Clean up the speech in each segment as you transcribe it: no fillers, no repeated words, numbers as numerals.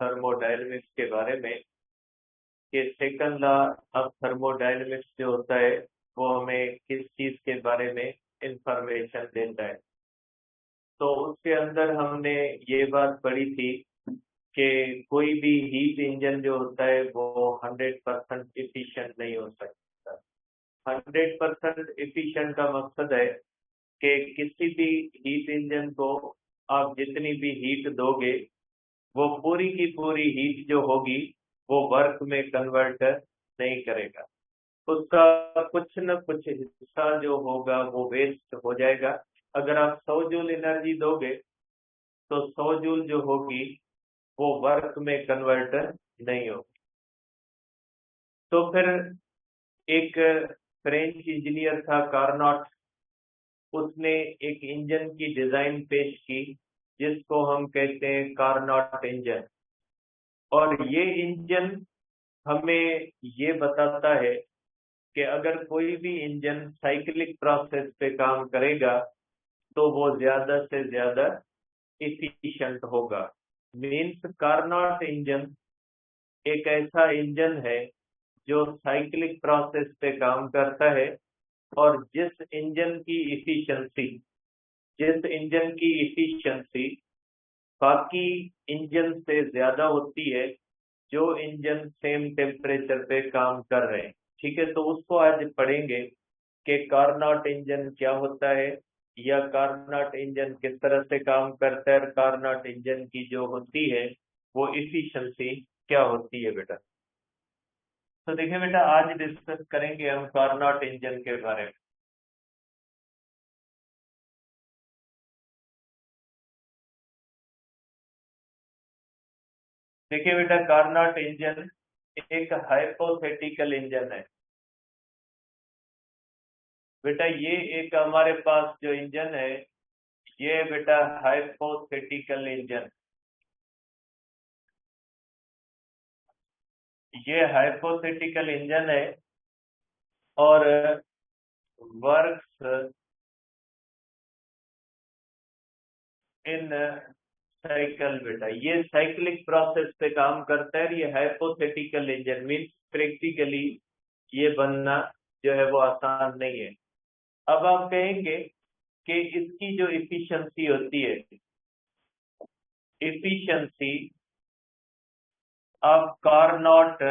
Thermodynamics के बारे में कि सेकंड लॉ ऑफ थर्मोडायनेमिक्स जो होता है वो हमें किस चीज के बारे में इंफॉर्मेशन देता है। तो उसके अंदर हमने ये बात पढ़ी थी कि कोई भी हीट इंजन जो होता है वो 100% इफिशिएंट नहीं हो सकता। 100% इफिशिएंट का मकसद है कि किसी भी हीट इंजन को आप जितनी भी हीट दोगे वो पूरी की पूरी हीट जो होगी वो वर्क में कन्वर्ट नहीं करेगा। उसका कुछ न कुछ हिस्सा जो होगा वो वेस्ट हो जाएगा। अगर आप 100 जूल एनर्जी दोगे तो 100 जूल जो होगी वो वर्क में कन्वर्ट नहीं होगी। तो फिर एक फ्रेंच इंजीनियर था कार्नोट, उसने एक इंजन की डिजाइन पेश की जिसको हम कहते हैं कार्नोट इंजन। और ये इंजन हमें ये बताता है कि अगर कोई भी इंजन साइक्लिक प्रोसेस पे काम करेगा तो वो ज्यादा से ज्यादा इफिशिएंट होगा। मीन्स कार्नोट इंजन एक ऐसा इंजन है जो साइक्लिक प्रोसेस पे काम करता है और जिस इंजन की इफिशिएंसी बाकी इंजन से ज्यादा होती है जो इंजन सेम टेम्परेचर पे काम कर रहे हैं। ठीक है, तो उसको आज पढ़ेंगे कि कार्नोट इंजन क्या होता है या कार्नोट इंजन किस तरह से काम करता है, कार्नोट इंजन की जो होती है वो इफिशिएंसी क्या होती है बेटा। तो देखिए बेटा, आज डिस्कस करेंगे हम कार्नोट इंजन के बारे में। देखिए बेटा, कार्नोट इंजन एक हाइपोथेटिकल इंजन है। बेटा ये एक हमारे पास जो इंजन है ये बेटा हाइपोथेटिकल इंजन, ये हाइपोथेटिकल इंजन है और वर्क्स इन साइकिल। बेटा ये साइक्लिक प्रोसेस पे काम करता है। ये हाइपोथेटिकल इंजन मीन्स प्रैक्टिकली ये बनना जो है वो आसान नहीं है। अब आप कहेंगे कि इसकी जो इफिशिएंसी होती है, efficiency of Carnot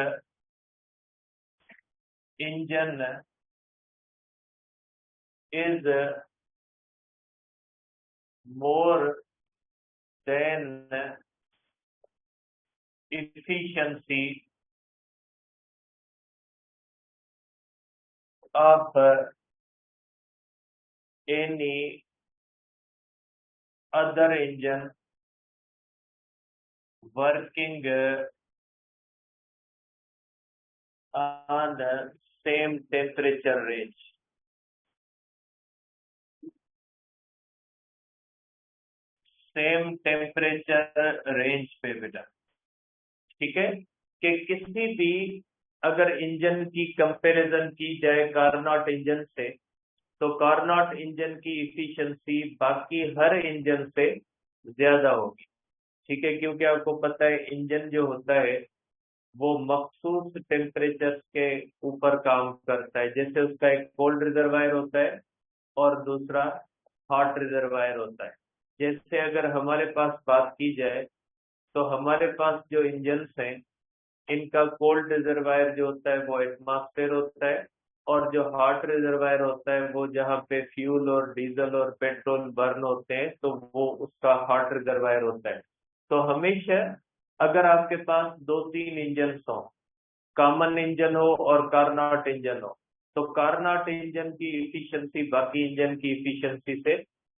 engine is more than efficiency of any other engine working on the same temperature range। Same temperature range पे बेटा। ठीक है, कि किसी भी अगर इंजन की कंपैरिजन की जाए कार्नोट इंजन से तो कार्नोट इंजन की इफिशिएंसी बाकी हर इंजन से ज्यादा होगी। ठीक है, क्योंकि आपको पता है इंजन जो होता है वो मखसूस टेम्परेचर के ऊपर काम करता है। जैसे उसका एक कोल्ड रिजर्वायर होता है और दूसरा हॉट रिजर्वायर होता है। जैसे अगर हमारे पास बात की जाए तो हमारे पास जो इंजन्स हैं इनका कोल्ड रिजर्वायर जो होता है वो एटमॉस्फेयर होता है और जो हॉट रिजर्वायर होता है वो जहाँ पे फ्यूल और डीजल और पेट्रोल बर्न होते हैं तो वो उसका हॉट रिजर्वायर होता है। तो हमेशा अगर आपके पास दो तीन इंजन हो, कॉमन इंजन हो और कार्नोट इंजन हो, तो कार्नोट इंजन की इफिशिएंसी बाकी इंजन की इफिशिएंसी से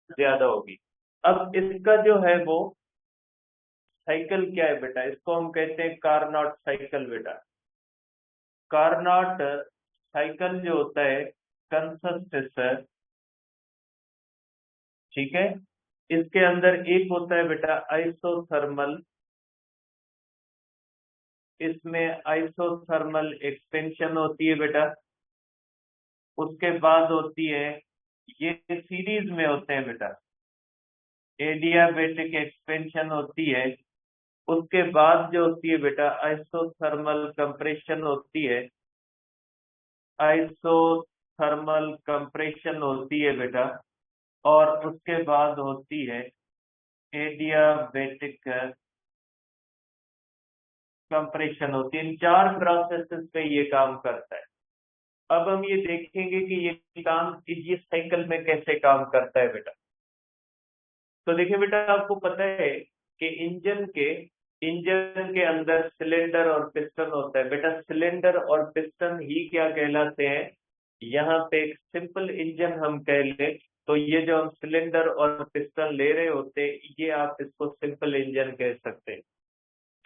ज्यादा होगी। अब इसका जो है वो साइकिल क्या है बेटा, इसको हम कहते हैं कार्नोट साइकिल बेटा। कार्नोट साइकिल जो होता है कंसिस्ट, ठीक है, इसके अंदर एक होता है बेटा आइसोथर्मल। इसमें आइसोथर्मल एक्सपेंशन होती है बेटा। उसके बाद होती है, ये सीरीज में होते हैं बेटा, एडियाबेटिक एक्सपेंशन होती है उसके बाद जो होती है बेटा आइसोथर्मल कंप्रेशन होती है, आइसोथर्मल कंप्रेशन होती है बेटा, और उसके बाद होती है एडियाबेटिक कंप्रेशन होती है। इन 4 प्रोसेसेस पे ये काम करता है। अब हम ये देखेंगे कि ये साइकिल में कैसे काम करता है बेटा। तो देखिए बेटा, आपको पता है कि इंजन के अंदर सिलेंडर और पिस्टन होता है बेटा। सिलेंडर और पिस्टन ही क्या कहलाते हैं? यहाँ पे एक सिंपल इंजन हम कह ले तो ये जो हम सिलेंडर और पिस्टन ले रहे होते, ये आप इसको सिंपल इंजन कह सकते हैं,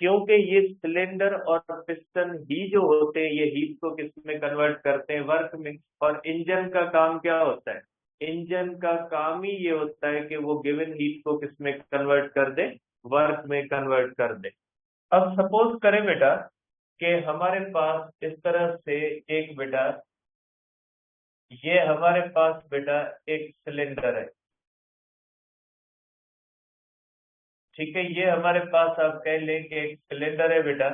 क्योंकि ये सिलेंडर और पिस्टन ही जो होते हैं ये हीट को किस में कन्वर्ट करते हैं? वर्क में। और इंजन का काम क्या होता है? इंजन का काम ही ये होता है कि वो गिवन हीट को किस में कन्वर्ट कर दे? वर्क में कन्वर्ट कर दे। अब सपोज करें बेटा कि हमारे पास इस तरह से एक बेटा, ये हमारे पास बेटा एक सिलेंडर है, ठीक है। ये हमारे पास आप कह लें कि एक सिलेंडर है बेटा,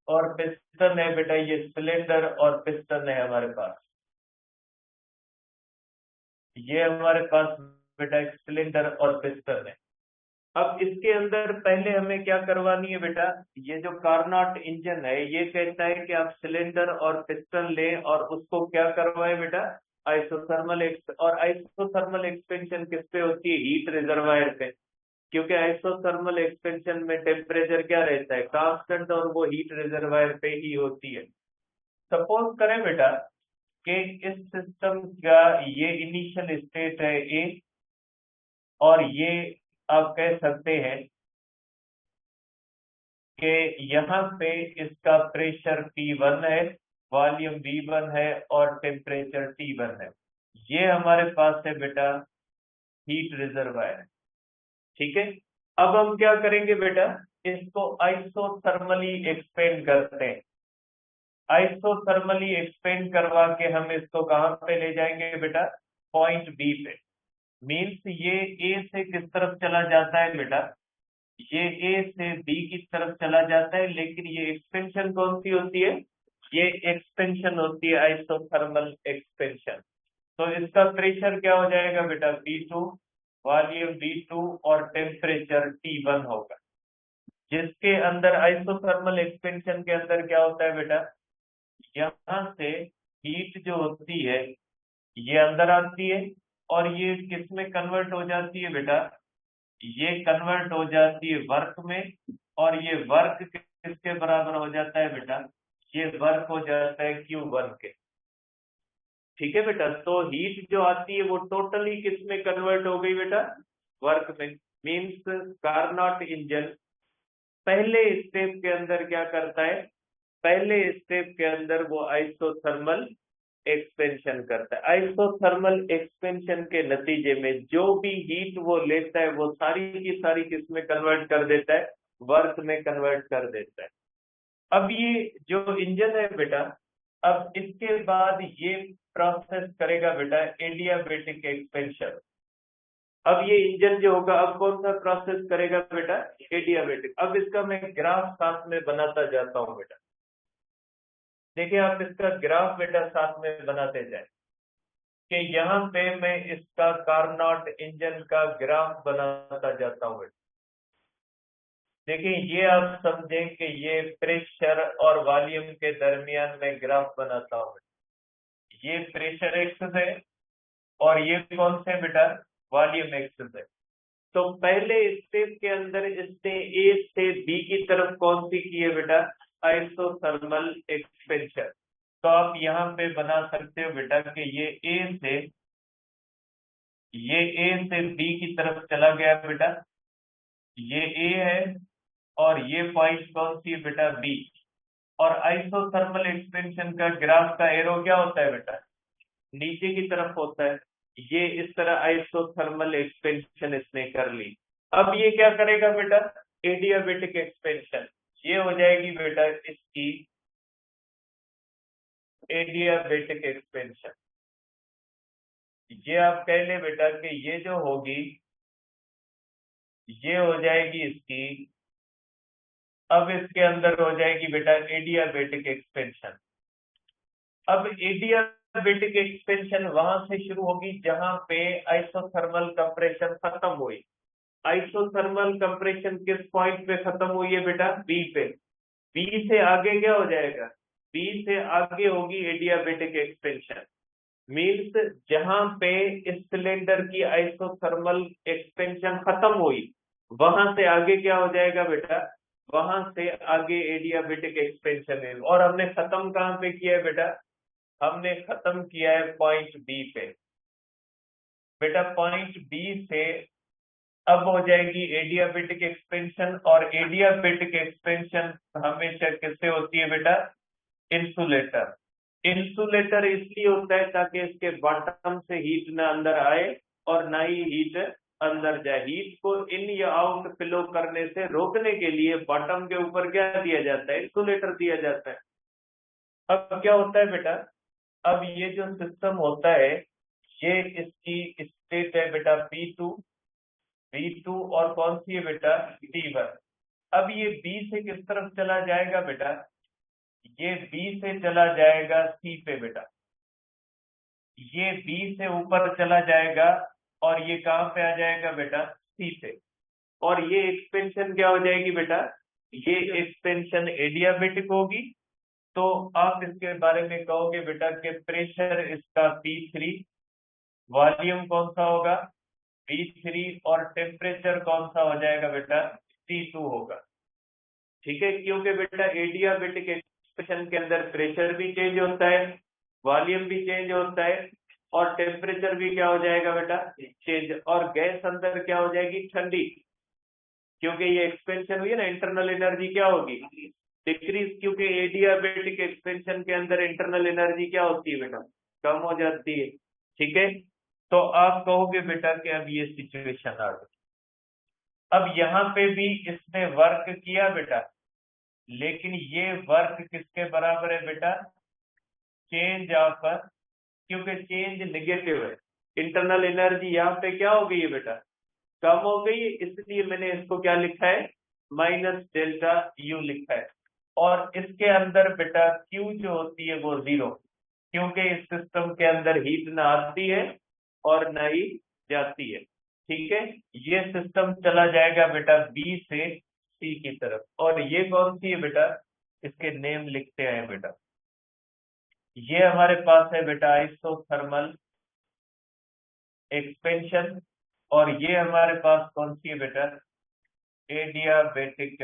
और पिस्टन है बेटा। ये सिलेंडर और पिस्टन है हमारे पास। ये हमारे पास बेटा एक सिलेंडर और पिस्टन है। अब इसके अंदर पहले हमें क्या करवानी है बेटा? ये जो कार्नोट इंजन है ये कहता है कि आप सिलेंडर और पिस्टन लें और उसको क्या करवाएं बेटा? और आइसोथर्मल एक्सपेंशन किस पे होती है? हीट रिजर्वायर पे। क्योंकि आइसोथर्मल एक्सपेंशन में टेम्परेचर क्या रहता है? कांस्टेंट, और वो हीट रिजर्वायर पे ही होती है। सपोज करें बेटा कि इस सिस्टम का ये इनिशियल स्टेट है ए, और ये आप कह सकते हैं कि यहाँ पे इसका प्रेशर P1 है, वॉल्यूम V1 है और टेम्परेचर T1 है। ये हमारे पास है बेटा हीट रिजर्वायर, ठीक है। अब हम क्या करेंगे बेटा? इसको आइसोथर्मली एक्सपेंड करते हैं। आइसोथर्मली एक्सपेंड करवा के हम इसको कहां पे ले जाएंगे बेटा? पॉइंट बी पे। मीन्स ये ए से किस तरफ चला जाता है बेटा? ये ए से बी की तरफ चला जाता है, लेकिन ये एक्सपेंशन कौन सी होती है? ये एक्सपेंशन होती है आइसोथर्मल एक्सपेंशन। तो इसका प्रेशर क्या हो जाएगा बेटा? P2, वॉल्यूम V2 और टेम्परेचर T1 होगा। जिसके अंदर आइसोथर्मल एक्सपेंशन के अंदर क्या होता है बेटा? यहाँ से हीट जो होती है ये अंदर आती है, और ये किस में कन्वर्ट हो जाती है बेटा? ये कन्वर्ट हो जाती है वर्क में। और ये वर्क किसके बराबर हो जाता है बेटा? ये वर्क हो जाता है Q1 के, ठीक है बेटा। तो हीट जो आती है वो टोटली किस में कन्वर्ट हो गई बेटा? वर्क में। मीन्स कार्नोट इंजन पहले स्टेप के अंदर क्या करता है? पहले स्टेप के अंदर वो आइसोथर्मल एक्सपेंशन करता है। आइसोथर्मल एक्सपेंशन के नतीजे में जो भी हीट वो लेता है वो सारी की सारी किस में कन्वर्ट कर देता है? वर्क में कन्वर्ट कर देता है। अब ये जो इंजन है बेटा, अब इसके बाद ये प्रोसेस करेगा बेटा एडियाबेटिक एक्सपेंशन। अब ये इंजन जो होगा अब कौन सा प्रोसेस करेगा बेटा? एडियाबेटिक। अब इसका मैं ग्राफ साथ में बनाता जाता हूं बेटा। देखिए आप इसका ग्राफ बेटा साथ में बनाते जाए कि यहाँ पे मैं इसका कार्नोट इंजन का ग्राफ बनाता जाता हूँ बेटा। देखिए ये आप समझें कि ये प्रेशर और वॉल्यूम के दरमियान में ग्राफ बनाता हूँ बेटा। ये प्रेशर एक्सिस है और ये कौन से बेटा? वॉल्यूम एक्सिस है। तो पहले स्टेप के अंदर इसने ए से बी की तरफ कौन सी की है बेटा? Isothermal expansion. तो आप यहाँ पे बना सकते हो बेटा कि ये ए से बी की तरफ चला गया बेटा। ये ए है और ये पॉइंट कौन सी है बेटा? बी। और आइसोथर्मल एक्सपेंशन का ग्राफ का एरो क्या होता है बेटा? नीचे की तरफ होता है। ये इस तरह आइसोथर्मल एक्सपेंशन इसने कर ली। अब ये क्या करेगा बेटा? Adiabatic expansion. ये हो जाएगी बेटा इसकी एडियाबेटिक एक्सपेंशन। ये आप कह ले बेटा कि ये जो होगी ये हो जाएगी इसकी, अब इसके अंदर हो जाएगी बेटा एडियाबेटिक एक्सपेंशन। अब एडियाबेटिक एक्सपेंशन वहां से शुरू होगी जहां पे आइसोथर्मल कंप्रेशन खत्म हुई। आइसोथर्मल कंप्रेशन किस पॉइंट पे खत्म हुई है बेटा? बी पे। बी से आगे क्या हो जाएगा? बी से आगे होगी एडियाबेटिक एक्सपेंशन। मीन्स जहां पे इस सिलेंडर की आइसोथर्मल एक्सपेंशन खत्म हुई वहां से आगे क्या हो जाएगा बेटा? वहां से आगे एडियाबेटिक एक्सपेंशन है। और हमने खत्म कहां पे किया है बेटा? हमने खत्म किया है पॉइंट बी पे। बेटा पॉइंट बी से अब हो जाएगी एडियाबेटिक एक्सपेंशन, और एडियाबेटिक एक्सपेंशन हमेशा किससे होती है बेटा? इंसुलेटर। इंसुलेटर इसलिए होता है ताकि इसके बॉटम से हीट ना अंदर आए और ना ही हीट अंदर जाए। हीट को इन या आउट फ्लो करने से रोकने के लिए बॉटम के ऊपर क्या दिया जाता है? इंसुलेटर दिया जाता है। अब क्या होता है बेटा? अब ये जो सिस्टम होता है ये इसकी स्टेट है बेटा P2, B2 और कौन सी है बेटा? T1। अब ये B से किस तरफ चला जाएगा बेटा? ये B से चला जाएगा C पे बेटा। ये B से ऊपर चला जाएगा और ये कहां पे आ जाएगा बेटा? C पे। और ये एक्सपेंशन क्या हो जाएगी बेटा? ये एक्सपेंशन एडियाबेटिक होगी। तो आप इसके बारे में कहोगे बेटा कि प्रेशर इसका P3, वॉल्यूम कौन सा होगा? P3, और टेम्परेचर कौन सा हो जाएगा बेटा? T2 होगा। ठीक है, क्योंकि बेटा एडियाबेटिक एक्सपेंशन के अंदर प्रेशर भी चेंज होता है, वॉल्यूम भी चेंज होता है, और टेम्परेचर भी क्या हो जाएगा बेटा? चेंज। और गैस अंदर क्या हो जाएगी? ठंडी। क्योंकि ये एक्सपेंशन हुई है ना, इंटरनल एनर्जी क्या होगी? डिक्रीज। क्योंकि एडियाबेटिक एक्सपेंशन के अंदर इंटरनल एनर्जी क्या होती है बेटा? कम हो जाती है। ठीक है, तो आप कहोगे बेटा कि अब ये सिचुएशन आ गई। अब यहाँ पे भी इसने वर्क किया बेटा, लेकिन ये वर्क किसके बराबर है बेटा? चेंज ऑफ, क्योंकि चेंज नेगेटिव है। इंटरनल एनर्जी यहाँ पे क्या हो गई है बेटा? कम हो गई है, इसलिए मैंने इसको क्या लिखा है? माइनस डेल्टा यू लिखा है। और इसके अंदर बेटा क्यू जो होती है वो 0, क्योंकि इस सिस्टम के अंदर हीट ना आती है और ना ही जाती है। ठीक है, ये सिस्टम चला जाएगा बेटा बी से सी की तरफ। और ये कौन सी है बेटा? इसके नेम लिखते हैं बेटा। ये हमारे पास है बेटा आइसोथर्मल एक्सपेंशन, और ये हमारे पास कौन सी है बेटा? एडियाबेटिक,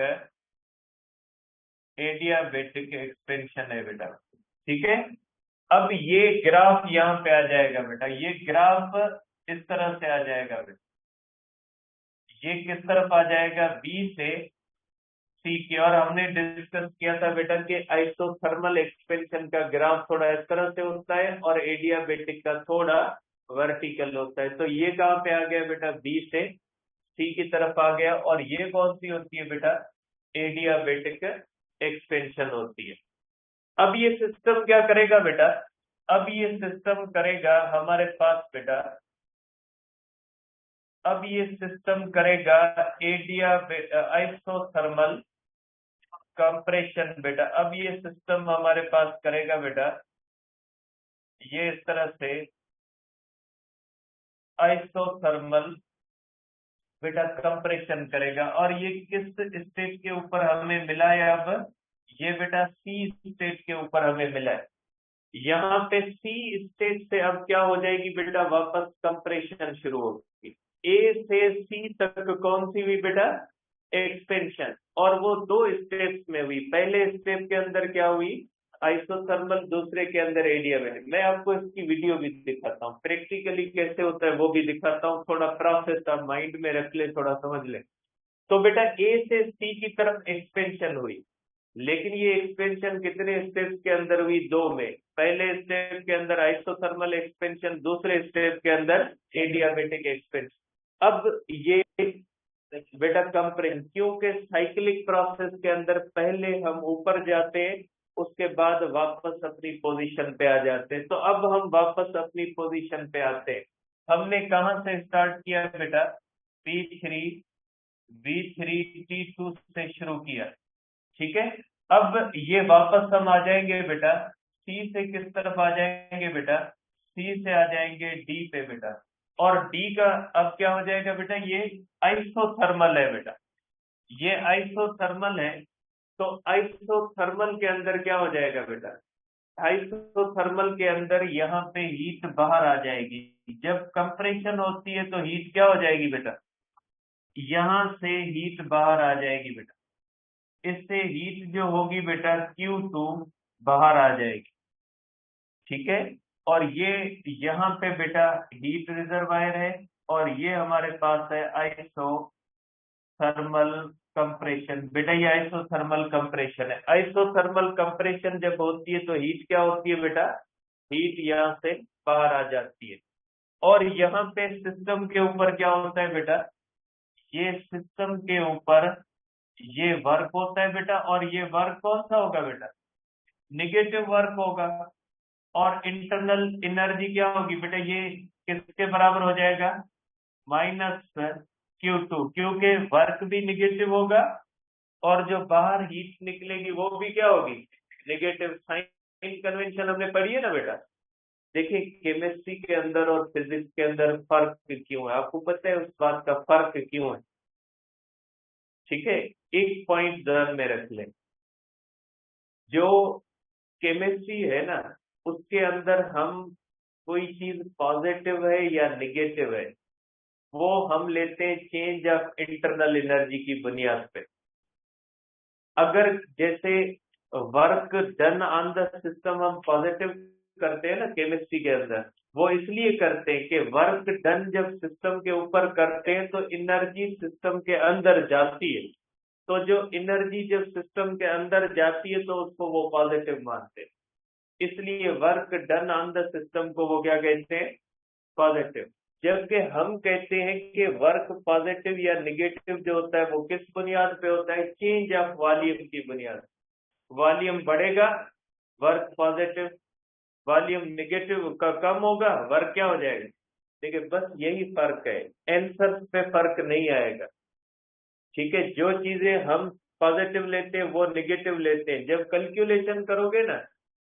एडियाबेटिक एक्सपेंशन है बेटा। ठीक है, अब ये ग्राफ यहाँ पे आ जाएगा बेटा। ये ग्राफ इस तरह से आ जाएगा बेटा। ये किस तरफ आ जाएगा? बी से सी की। और हमने डिस्कस किया था बेटा कि आइसोथर्मल एक्सपेंशन का ग्राफ थोड़ा इस तरह से होता है और एडियाबेटिक का थोड़ा वर्टिकल होता है। तो ये कहाँ पे आ गया बेटा? बी से सी की तरफ आ गया। और ये कौन सी होती है बेटा? एडियाबेटिक एक्सपेंशन होती है। अब ये सिस्टम क्या करेगा बेटा? अब ये सिस्टम करेगा हमारे पास बेटा, अब ये सिस्टम करेगा एडिया आइसोथर्मल कंप्रेशन बेटा। अब ये सिस्टम हमारे पास करेगा बेटा ये इस तरह से आइसोथर्मल बेटा कंप्रेशन करेगा। और ये किस स्टेट के ऊपर हमें मिला है? अब ये बेटा सी स्टेट के ऊपर हमें मिला है। यहाँ पे सी स्टेट से अब क्या हो जाएगी बेटा? वापस कंप्रेशन शुरू होगी। ए से सी तक कौन सी हुई बेटा? एक्सपेंशन। और वो दो स्टेप्स में हुई। पहले स्टेप के अंदर क्या हुई? आइसोथर्मल, दूसरे के अंदर एडियाबेटिक। मैं आपको इसकी वीडियो भी दिखाता हूँ, प्रैक्टिकली कैसे होता है वो भी दिखाता हूँ। थोड़ा प्रोसेस आप माइंड में रख ले, थोड़ा समझ ले। तो बेटा ए से सी की तरफ एक्सपेंशन हुई, लेकिन ये एक्सपेंशन कितने स्टेप्स के अंदर हुई? 2 में। पहले स्टेप के अंदर आइसोथर्मल एक्सपेंशन, दूसरे स्टेप के अंदर एडियाबेटिक एक्सपेंशन। अब ये बेटा कंप्रेशन, क्योंकि साइक्लिक प्रोसेस के अंदर पहले हम ऊपर जाते हैं उसके बाद वापस अपनी पोजीशन पे आ जाते हैं। तो अब हम वापस अपनी पोजीशन पे आते हैं। हमने कहाँ से स्टार्ट किया बेटा? P3 V3 T2 से शुरू किया, ठीक है। अब ये वापस हम आ जाएंगे बेटा, सी से किस तरफ आ जाएंगे बेटा? सी से आ जाएंगे डी पे बेटा। और डी का अब क्या हो जाएगा बेटा? ये आइसोथर्मल है बेटा, ये आइसोथर्मल है। तो आइसोथर्मल के अंदर क्या हो जाएगा बेटा? आइसोथर्मल के अंदर यहाँ पे हीट बाहर आ जाएगी। जब कंप्रेशन होती है तो हीट क्या हो जाएगी बेटा? यहाँ से हीट बाहर आ जाएगी बेटा। इससे हीट जो होगी बेटा Q2 बाहर आ जाएगी, ठीक है। और ये यहाँ पे बेटा हीट रिजर्वायर है, और ये हमारे पास है आइसोथर्मल कंप्रेशन। बेटा ये आइसोथर्मल कंप्रेशन है। आइसोथर्मल कंप्रेशन जब होती है तो हीट क्या होती है बेटा? हीट यहाँ से बाहर आ जाती है। और यहाँ पे सिस्टम के ऊपर क्या होता है बेटा? ये सिस्टम के ऊपर ये वर्क होता है बेटा, और ये वर्क कौन सा होगा बेटा? निगेटिव वर्क होगा। और इंटरनल एनर्जी क्या होगी बेटा? ये किसके बराबर हो जाएगा? -Q2, क्योंकि वर्क भी निगेटिव होगा और जो बाहर हीट निकलेगी वो भी क्या होगी? निगेटिव। साइन कन्वेंशन हमने पढ़ी है ना बेटा। देखिए केमिस्ट्री के अंदर और फिजिक्स के अंदर फर्क क्यों है, आपको पता है उस बात का फर्क क्यों है? ठीक है, एक पॉइंट ध्यान में रख लें। जो केमिस्ट्री है ना, उसके अंदर हम कोई चीज पॉजिटिव है या निगेटिव है, वो हम लेते हैं चेंज ऑफ इंटरनल एनर्जी की बुनियाद पे। अगर जैसे work done on the system हम पॉजिटिव करते हैं ना केमिस्ट्री के अंदर, वो इसलिए करते हैं कि वर्क डन जब सिस्टम के ऊपर करते हैं तो एनर्जी सिस्टम के अंदर जाती है। तो जो एनर्जी जब सिस्टम के अंदर जाती है तो उसको वो पॉजिटिव मानते हैं। इसलिए work done on the system को वो क्या कहते हैं? पॉजिटिव। जबकि हम कहते हैं कि वर्क पॉजिटिव या निगेटिव जो होता है वो किस बुनियाद पे होता है? चेंज ऑफ वॉल्यूम की बुनियाद। वॉल्यूम बढ़ेगा, वर्क पॉजिटिव। वॉल्यूम निगेटिव का कम होगा, वर्क क्या हो जाएगा? देखिए बस यही फर्क है, आंसर पे फर्क नहीं आएगा, ठीक है। जो चीजें हम पॉजिटिव लेते हैं वो निगेटिव लेते हैं, जब कैलकुलेशन करोगे ना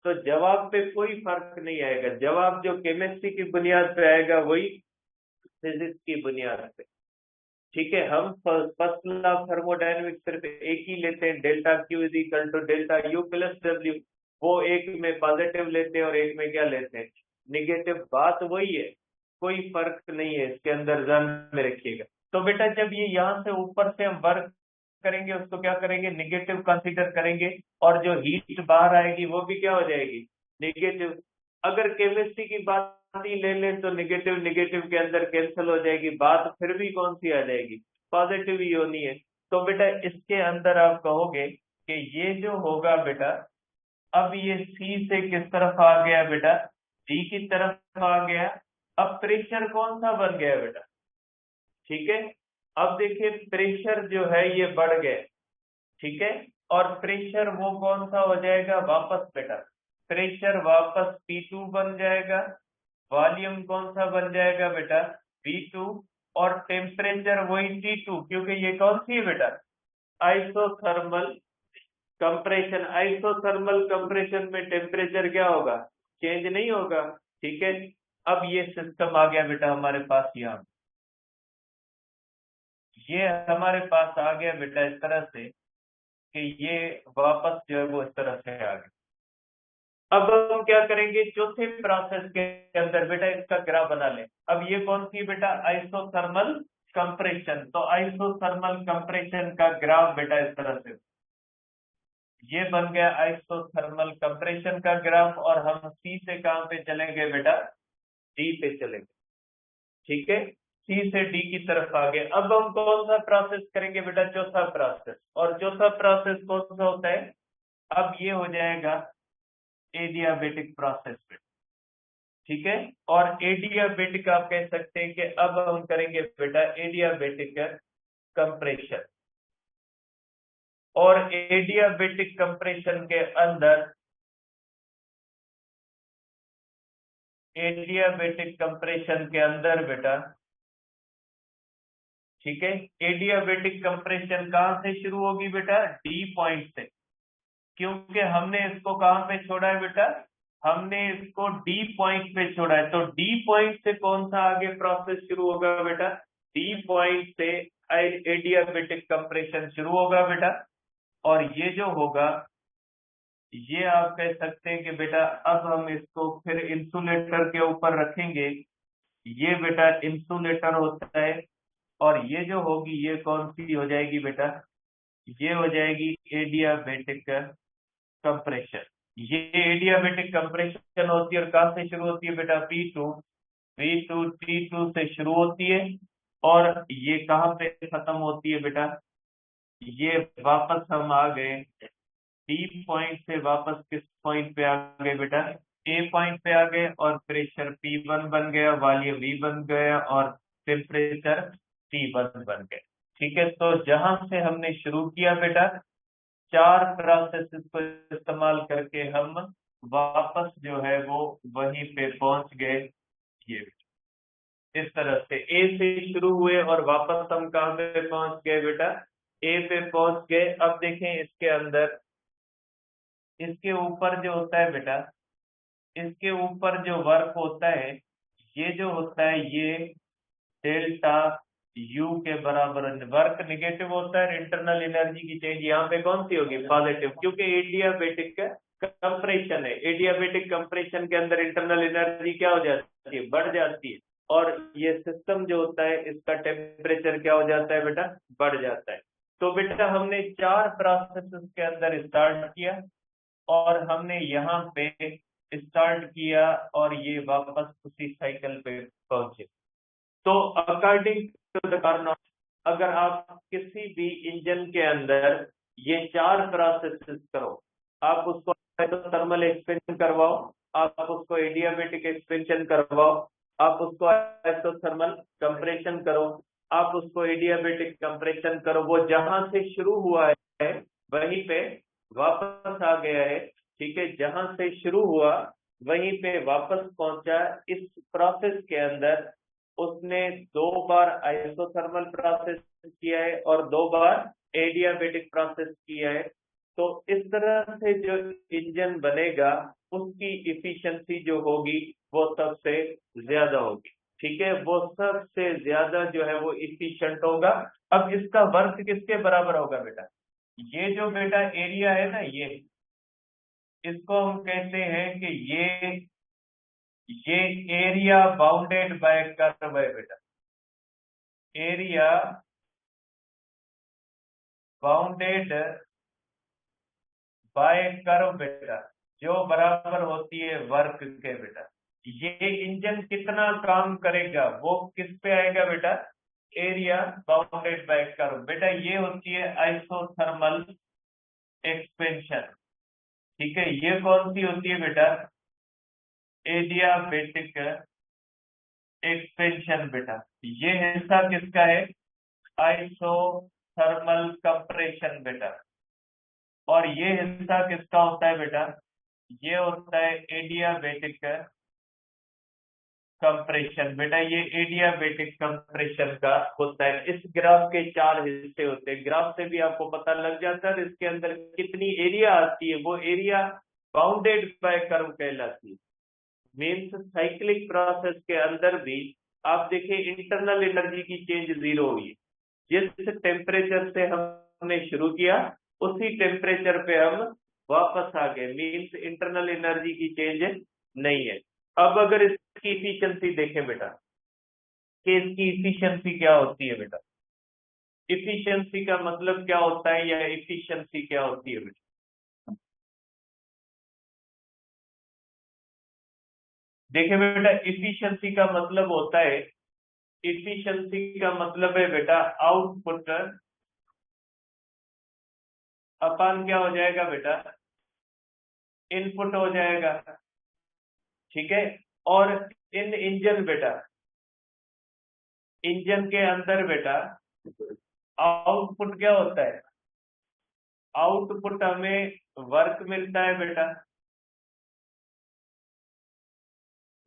तो जवाब पे कोई फर्क नहीं आएगा। जवाब जो केमिस्ट्री की बुनियाद पे आएगा वही फिजिक्स की बुनियाद पे, ठीक है। हम फर्स्ट लॉ थर्मोडायनेमिक्स सिर्फ एक ही लेते हैं, delta Q is equal to delta U plus W। वो एक में पॉजिटिव लेते हैं और एक में क्या लेते हैं? निगेटिव। बात वही है, कोई फर्क नहीं है इसके अंदर, ध्यान में रखिएगा। तो बेटा जब ये यहाँ से ऊपर से हम वर्क करेंगे उसको क्या करेंगे? निगेटिव कंसीडर करेंगे, और जो हीट बाहर आएगी वो भी क्या हो जाएगी? निगेटिव। अगर केमिस्ट्री की बात ही ले लें तो निगेटिव निगेटिव के अंदर कैंसिल हो जाएगी, बात फिर भी कौन सी आ जाएगी? पॉजिटिव ही होनी है। तो बेटा इसके अंदर आप कहोगे कि ये जो होगा बेटा, अब ये सी से किस तरफ आ गया बेटा? डी की तरफ आ गया। अब प्रेशर कौन सा बन गया बेटा? ठीक है, अब देखिए प्रेशर जो है ये बढ़ गया, ठीक है। और प्रेशर वो कौन सा हो जाएगा वापस बेटा? प्रेशर वापस P2 बन जाएगा। वॉल्यूम कौन सा बन जाएगा बेटा? V2। और टेम्परेचर वही T2, क्योंकि ये कौन सी है बेटा? Isothermal compression. आइसोथर्मल कंप्रेशन में टेम्परेचर क्या होगा? चेंज नहीं होगा, ठीक है। अब ये सिस्टम आ गया बेटा हमारे पास, यहाँ ये हमारे पास आ गया बेटा इस तरह से कि ये वापस जो है वो इस तरह से आ गया। अब हम क्या करेंगे? चौथे प्रोसेस के अंदर बेटा इसका ग्राफ बना लें। अब ये कौन सी बेटा? Isothermal compression. तो आइसोथर्मल कंप्रेशन का ग्राफ बेटा इस तरह से, ये बन गया आइसोथर्मल कंप्रेशन का ग्राफ। और हम सी से कहां पे चलेंगे बेटा? डी पे चलेंगे, ठीक है। सी से डी की तरफ आ गए। अब हम कौन सा प्रोसेस करेंगे बेटा? चौथा प्रोसेस। और चौथा प्रोसेस कौन सा होता है? अब ये हो जाएगा एडियाबेटिक प्रोसेस में, ठीक है। और एडियाबेटिक आप कह सकते हैं कि अब हम करेंगे बेटा एडियाबेटिक कंप्रेशन। और एडियाबेटिक कंप्रेशन के अंदर बेटा, ठीक है, एडियाबेटिक कंप्रेशन कहां से शुरू होगी बेटा? डी पॉइंट से, क्योंकि हमने इसको कहां पे छोड़ा है बेटा? हमने इसको डी पॉइंट पे छोड़ा है। तो डी पॉइंट से कौन सा आगे प्रोसेस शुरू होगा बेटा? डी पॉइंट से एडियाबेटिक कंप्रेशन शुरू होगा बेटा। और ये जो होगा, ये आप कह सकते हैं कि बेटा अब हम इसको फिर इंसुलेटर के ऊपर रखेंगे। ये बेटा इंसुलेटर होता है, और ये जो होगी ये कौन सी हो जाएगी बेटा? ये हो जाएगी एडियाबेटिक कंप्रेशन। ये एडियाबेटिक कंप्रेशन होती है, और कहां से शुरू होती है बेटा? V2 T2 से शुरू होती है, और ये कहां पे खत्म होती है बेटा? ये वापस हम आ गए डी पॉइंट से, वापस किस पॉइंट पे आ गए बेटा? ए पॉइंट पे आ गए, और प्रेशर P1 बन गया, वॉल्यूम V बन गया, और टेम्परेचर T1 बन गया। ठीक है, तो जहां से हमने शुरू किया बेटा, 4 प्रोसेसेस को इस्तेमाल करके हम वापस जो है वो वहीं पे पहुंच गए। ये इस तरह से ए से शुरू हुए और वापस हम कहां पे पहुंच गए बेटा? ए पे पहुंच गए। अब देखें इसके अंदर, इसके ऊपर जो होता है बेटा, इसके ऊपर जो वर्क होता है, ये जो होता है ये डेल्टा यू के बराबर वर्क निगेटिव होता है। इंटरनल एनर्जी की चेंज यहाँ पे कौन सी होगी? पॉजिटिव, क्योंकि एडियाबेटिक कंप्रेशन है। एडियाबेटिक कंप्रेशन के अंदर इंटरनल एनर्जी क्या हो जाती है? बढ़ जाती है। और ये सिस्टम जो होता है इसका टेम्परेचर क्या हो जाता है बेटा? बढ़ जाता है। तो बेटा हमने 4 प्रोसेसेस के अंदर स्टार्ट किया, और हमने यहाँ पे स्टार्ट किया, और ये वापस उसी साइकिल पे पहुंचे। तो अकॉर्डिंग टू द कार्नोट, अगर आप किसी भी इंजन के अंदर ये 4 प्रोसेसेस करो, आप उसको थर्मल एक्सपेंशन करवाओ, आप उसको एडियाबेटिक एक्सपेंशन करवाओ, आप उसको आइसोथर्मल कंप्रेशन करो, आप उसको एडियाबेटिक कंप्रेशन करो, वो जहां से शुरू हुआ है वहीं पे वापस आ गया है। ठीक है, जहां से शुरू हुआ वहीं पे वापस पहुंचा। इस प्रोसेस के अंदर उसने 2 बार आइसोथर्मल प्रोसेस किया है और 2 बार एडियाबेटिक प्रोसेस किया है। तो इस तरह से जो इंजन बनेगा उसकी इफिशिएंसी जो होगी वो सबसे ज्यादा होगी। ठीक है, वो सबसे ज्यादा जो है वो इफिशिएंट होगा। अब इसका वर्क किसके बराबर होगा बेटा? ये जो बेटा एरिया है ना, ये इसको हम कहते हैं कि ये एरिया बाउंडेड बाय कर्व है बेटा। एरिया बाउंडेड बाय कर्व बेटा, जो बराबर होती है वर्क के बेटा। ये इंजन कितना काम करेगा वो किस पे आएगा बेटा? Area bounded by curve. बेटा ये होती है आइसोथर्मल एक्सपेंशन। ठीक है, ये कौन सी होती है बेटा? एडियाबेटिक एक्सपेंशन बेटा। ये हिस्सा किसका है? आइसोथर्मल कंप्रेशन बेटा। और ये हिस्सा किसका होता है बेटा? ये होता है एडियाबेटिक कंप्रेशन बेटा। ये एडियाबेटिक कंप्रेशन का होता है। इस ग्राफ के 4 हिस्से होते हैं। ग्राफ से भी आपको पता लग जाता है इसके अंदर कितनी एरिया आती है, वो एरिया बाउंडेड बाय कर्व कहलाती है। मीन्स साइक्लिक प्रोसेस के अंदर भी आप देखिए इंटरनल एनर्जी की चेंज 0 हुई है। जिस टेम्परेचर से हमने शुरू किया उसी टेम्परेचर पे हम वापस आ गए। मीन्स इंटरनल एनर्जी की चेंज नहीं है। अब अगर इसकी इफिशियंसी देखें बेटा, कि इसकी इफिशियंसी क्या होती है बेटा? इफिशियंसी का मतलब क्या होता है, या इफिशियंसी क्या होती है बेटा? देखिए बेटा, इफिशियंसी का मतलब होता है, इफिशियंसी का मतलब है बेटा आउटपुट अपन क्या हो जाएगा बेटा? इनपुट हो जाएगा। ठीक है, और इन इंजन बेटा, इंजन के अंदर बेटा आउटपुट क्या होता है? आउटपुट हमें वर्क मिलता है बेटा।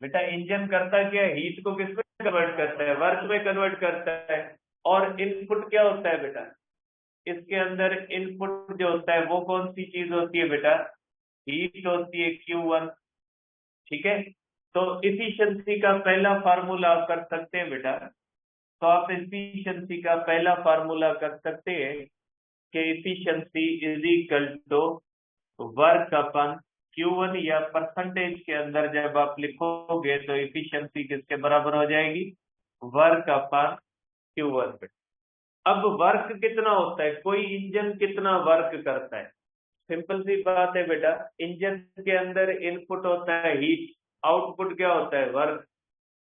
बेटा इंजन करता क्या है, हीट को किसमें कन्वर्ट करता है, वर्क में कन्वर्ट करता है। और इनपुट क्या होता है बेटा, इसके अंदर इनपुट जो होता है वो कौन सी चीज होती है बेटा, हीट होती है Q1। ठीक है, तो इफिशियंसी का पहला फार्मूला आप कर सकते हैं बेटा। तो आप इफिशियंसी का पहला फार्मूला कर सकते हैं कि efficiency is equal to work upon Q1, या परसेंटेज के अंदर जब आप लिखोगे तो इफिशियंसी किसके बराबर हो जाएगी, वर्क अपन Q1 पे। अब वर्क कितना होता है, कोई इंजन कितना वर्क करता है, सिंपल सी बात है बेटा। इंजन के अंदर इनपुट होता है हीट, आउटपुट क्या होता है, वर्क।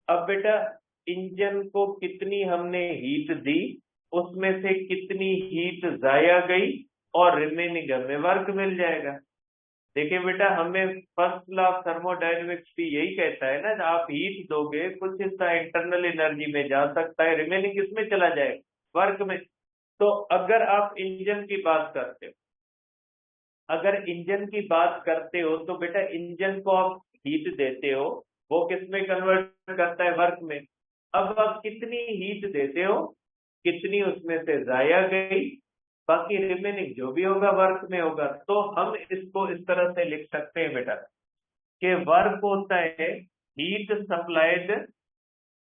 अब बेटा इंजन को कितनी हमने हीट दी, उसमें से कितनी हीट जाया गई, और रिमेनिंग हमें वर्क मिल जाएगा। देखिए बेटा, हमें फर्स्ट लॉ ऑफ थर्मोडायनेमिक्स भी यही कहता है ना, आप हीट दोगे कुछ हिस्सा इंटरनल एनर्जी में जा सकता है, रिमेनिंग किसमें चला जाएगा, वर्क में। तो अगर आप इंजन की बात करते हो, अगर इंजन की बात करते हो तो बेटा इंजन को आप हीट देते हो, वो किसमें कन्वर्ट करता है, वर्क में। अब आप कितनी हीट देते हो, कितनी उसमें से जाया गई, बाकी रिमेनिंग जो भी होगा वर्क में होगा। तो हम इसको इस तरह से लिख सकते हैं बेटा कि वर्क होता है हीट सप्लाइड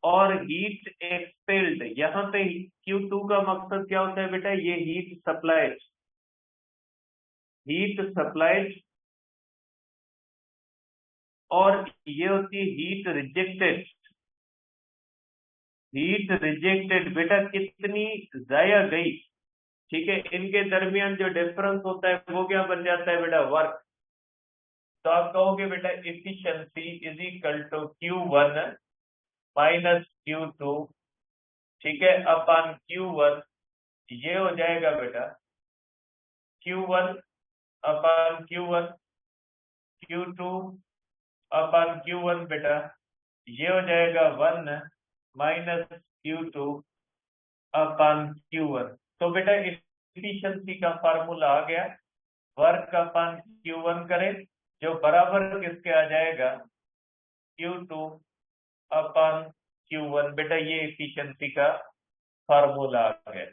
और हीट एक्सपेल्ड। यहाँ पे Q2 का मकसद क्या होता है बेटा, ये हीट सप्लाइड, हीट सप्लाइड, और ये होती है हीट रिजेक्टेड। हीट रिजेक्टेड बेटा कितनी जाया गई, ठीक है, इनके दरमियान जो डिफरेंस होता है वो क्या बन जाता है बेटा, वर्क। तो आप कहोगे बेटा efficiency is equal to Q1 minus Q2, ठीक है, अपन Q1, ये हो जाएगा बेटा Q1 अपन Q1, Q2 अपन Q1 बेटा, ये हो जाएगा 1 माइनस Q2 अपन Q1। तो बेटा इफिशियंसी का फार्मूला आ गया, वर्क अपन Q1 करें जो बराबर किसके आ जाएगा, Q2 अपन Q1। बेटा ये इफिशियंसी का फार्मूला आ गया।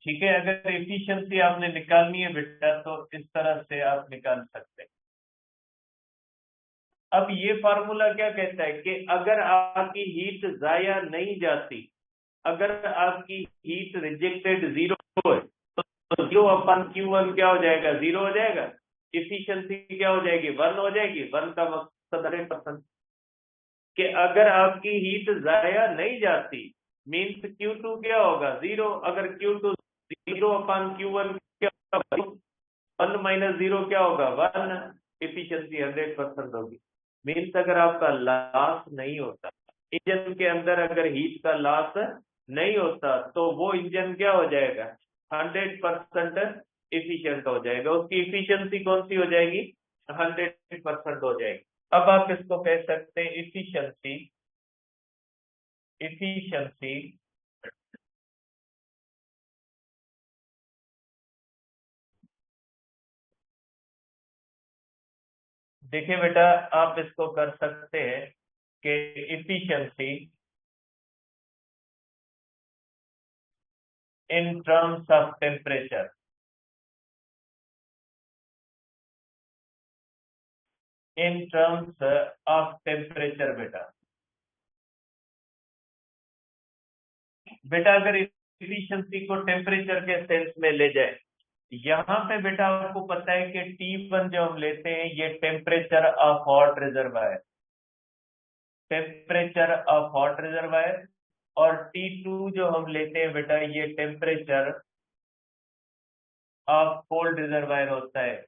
ठीक है, अगर एफिशिएंसी आपने निकालनी है बेटा तो इस तरह से आप निकाल सकते हैं। अब ये फार्मूला क्या कहता है कि अगर आपकी हीट जाया नहीं जाती, अगर आपकी हीट रिजेक्टेड जीरो है तो जीरो अपन Q1 क्या हो जाएगा, जीरो हो जाएगा। इफिशियंसी क्या हो जाएगी, 1 हो जाएगी। 1 का मकसद 100%, कि अगर आपकी हीट जाया नहीं जाती मीन्स Q2 क्या होगा, जीरो। अगर Q2 जीरो अपन Q1 क्या होगा, 1 माइनस जीरो क्या होगा, 1। इफिशियंसी 100% होगी। मीन्स अगर आपका लॉस नहीं होता इंजन के अंदर, अगर हीट का लॉस नहीं होता तो वो इंजन क्या हो जाएगा, 100% इफिशियंट हो जाएगा। उसकी इफिशियंसी कौन सी हो जाएगी, 100% हो जाएगी। अब आप इसको कह सकते हैं इफिशियंसी, इफिशियंसी देखिए बेटा, आप इसको कर सकते हैं कि efficiency in terms of temperature, in terms of temperature. बेटा अगर इफिशियंसी को टेम्परेचर के सेंस में ले जाए, यहाँ पे बेटा आपको पता है कि T1 जो हम लेते हैं ये temperature of hot reservoir, temperature of hot reservoir, और T2 जो हम लेते हैं बेटा ये टेम्परेचर ऑफ कोल्ड रिजर्वायर होता है।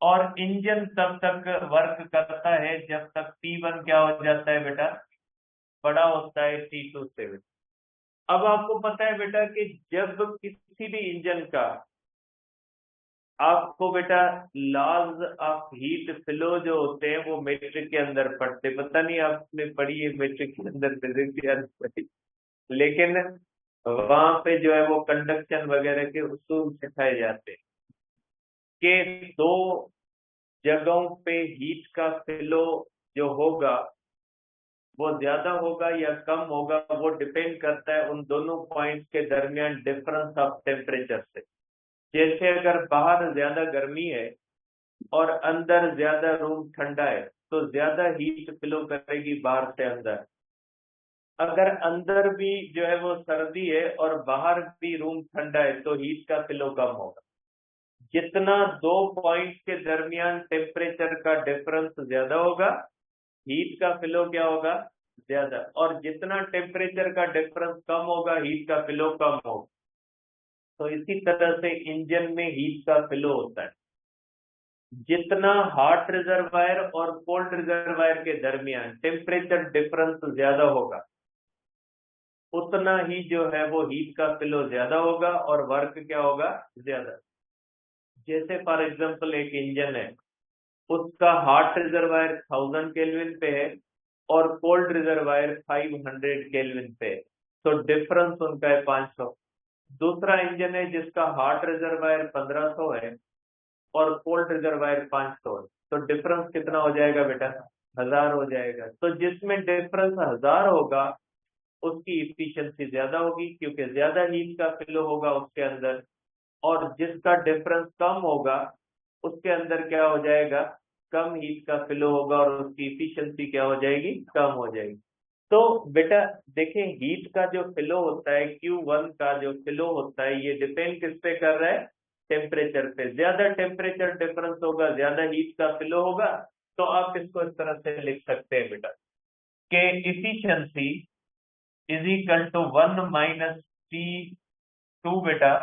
और इंजन तब तक वर्क करता है जब तक T1 क्या हो जाता है बेटा, बड़ा होता है T2 से। अब आपको पता है बेटा कि जब किसी भी इंजन का, आपको बेटा लॉज ऑफ हीट फ्लो जो होते हैं वो मैट्रिक के अंदर पढ़ते, पता नहीं आपने पढ़ी है मैट्रिक के अंदर फिजिक्स या नहीं पढ़ी, लेकिन वहां पे जो है वो कंडक्शन वगैरह के उसूल सिखाए जाते हैं कि दो जगहों पे हीट का फ्लो जो होगा वो ज्यादा होगा या कम होगा, वो डिपेंड करता है उन दोनों पॉइंट्स के दरमियान डिफरेंस ऑफ टेम्परेचर से। जैसे अगर बाहर ज्यादा गर्मी है और अंदर ज्यादा रूम ठंडा है तो ज्यादा हीट फ्लो करेगी बाहर से अंदर। अगर अंदर भी जो है वो सर्दी है और बाहर भी रूम ठंडा है तो हीट का फ्लो कम होगा। जितना दो पॉइंट के दरमियान टेम्परेचर का डिफरेंस ज्यादा होगा, हीट का फ्लो क्या होगा, ज्यादा। और जितना टेम्परेचर का डिफरेंस कम होगा, हीट का फ्लो कम होगा। तो इसी तरह से इंजन में हीट का फ्लो होता है। जितना हॉट रिजर्वायर और कोल्ड रिजर्वायर के दरमियान टेम्परेचर डिफरेंस ज्यादा होगा, उतना ही जो है वो हीट का फ्लो ज्यादा होगा और वर्क क्या होगा, ज्यादा। जैसे फॉर एग्जांपल एक इंजन है, उसका हॉट रिजर्वायर 1000 केल्विन पे है और कोल्ड रिजर्वायर 500 केल्विन पे है, तो डिफरेंस उनका है 500। दूसरा इंजन है जिसका हॉट रिजर्वायर 1500 है और कोल्ड रिजर्वायर 500 है, तो डिफरेंस कितना हो जाएगा बेटा, 1000 हो जाएगा। तो जिसमें डिफरेंस 1000 होगा उसकी इफिशियंसी ज्यादा होगी क्योंकि ज्यादा हीट का फ्लो होगा उसके अंदर। और जिसका डिफरेंस कम होगा उसके अंदर क्या हो जाएगा, कम हीट का फ्लो होगा और उसकी इफिशियंसी क्या हो जाएगी, कम हो जाएगी। तो बेटा देखें, हीट का जो फ्लो होता है, Q1 का जो फ्लो होता है, ये डिपेंड किस पे कर रहा है, टेम्परेचर पे। ज्यादा टेम्परेचर डिफरेंस होगा, ज्यादा हीट का फ्लो होगा। तो आप इसको इस तरह से लिख सकते हैं बेटा कि efficiency is equal to 1 - T2 बेटा,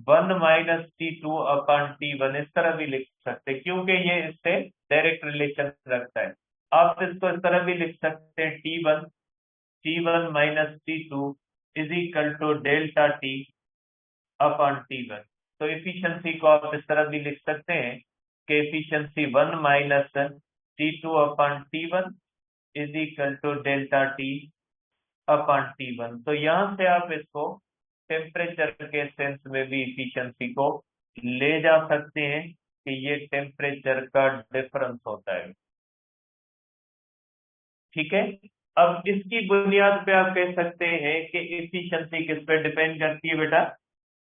1 - T2/T1, इस तरह भी लिख सकते हैं क्योंकि ये इससे डायरेक्ट रिलेशन रखता है। आप इसको इस तरह भी लिख सकते हैं, T1 is equal to ΔT/T1। तो इफिशियंसी को आप इस तरह भी लिख सकते हैं कि efficiency 1 - T2/T1 is equal to ΔT/T1। तो यहां से आप इसको टेम्परेचर के सेंस में भी इफिशियंसी को ले जा सकते हैं कि ये टेम्परेचर का डिफरेंस होता है। ठीक है। अब इसकी बुनियाद पे आप कह सकते हैं कि इफिशियंसी किस पे डिपेंड करती है बेटा।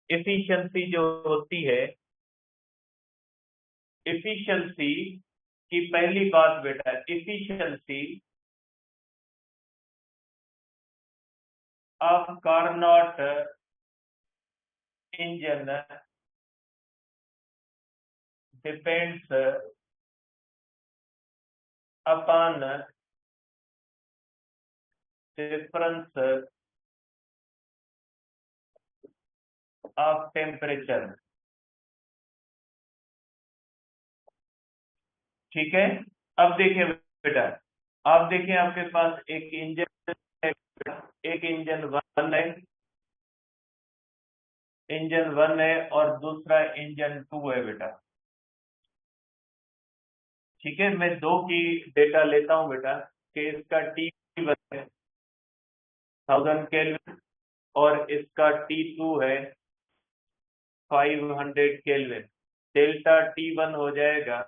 इफिशियंसी जो होती है, इफिशियंसी की पहली बात बेटा, efficiency of Carnot engine depends upon difference of temperature. ठीक है। अब देखिए बेटा, आप देखिए आपके पास एक इंजन है, एक इंजन वन है और दूसरा इंजन 2 है बेटा। ठीक है, मैं दो की डेटा लेता हूं बेटा कि इसका T1 है 1000 केल्विन और इसका T2 है 500 केल्विन। ΔT1 हो जाएगा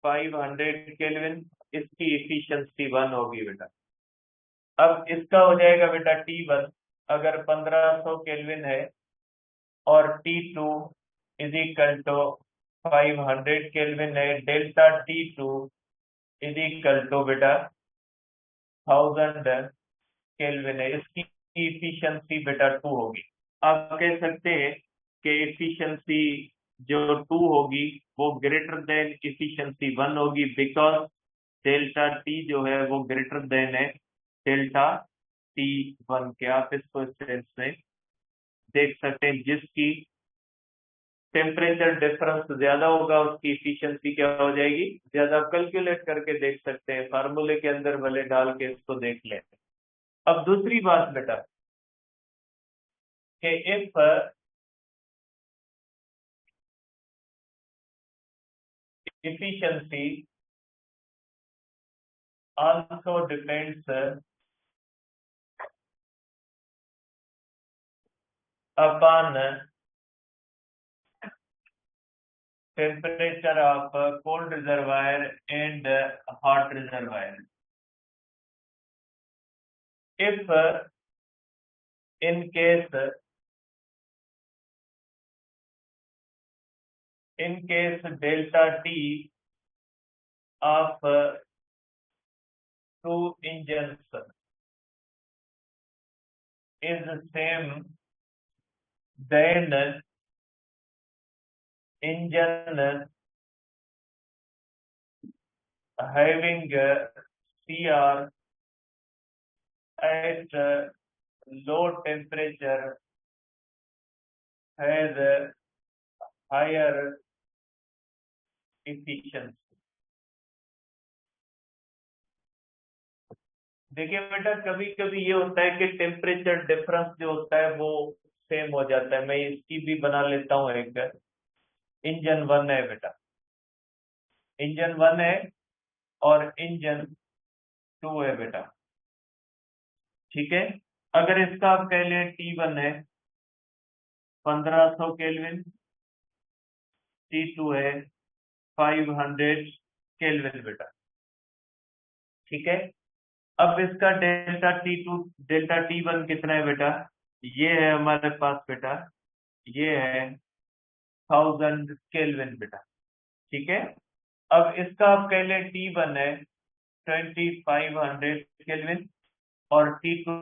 500 केल्विन, इसकी इफिशियंसी 1 होगी बेटा। अब इसका हो जाएगा बेटा T1 अगर 1500 केल्विन है और T2 is equal to 500 kelvin है, ΔT2 इज इक्वल टू बेटा 1000 केल्विन है, इसकी इफिशियंसी बेटा 2 होगी। आप कह सकते हैं कि इफिशियंसी जो 2 होगी वो ग्रेटर देन इफिशियंसी 1 होगी, बिकॉज ΔT जो है वो ग्रेटर देन है ΔT1 के। आप इसको इस सेंस में देख सकते हैं, जिसकी टेम्परेचर डिफरेंस ज्यादा होगा उसकी इफिशियंसी क्या हो जाएगी, ज्यादा। कैलकुलेट करके देख सकते हैं, फार्मूले के अंदर भले डाल के इसको देख लें। अब दूसरी बात बेटा कि if efficiency also depends upon temperature of cold reservoir and hot reservoir. If in case delta T of two engines is same, then engine having CR at low temperature has higher efficiency. देखिए बेटा, कभी कभी ये होता है कि temperature difference जो होता है वो सेम हो जाता है। मैं इसकी भी बना लेता हूँ एक। इंजन 1 है बेटा, इंजन 1 है और इंजन 2 है बेटा, ठीक है। अगर इसका आप कह लें T1 है 1500 केल्विन, T2 है 500 केल्विन बेटा, ठीक है। अब इसका डेल्टा T1 कितना है बेटा? ये है हमारे पास बेटा, ये है 1000 केल्विन बेटा, ठीक है। अब इसका आप कह लें T1 है 2500 केल्विन और T2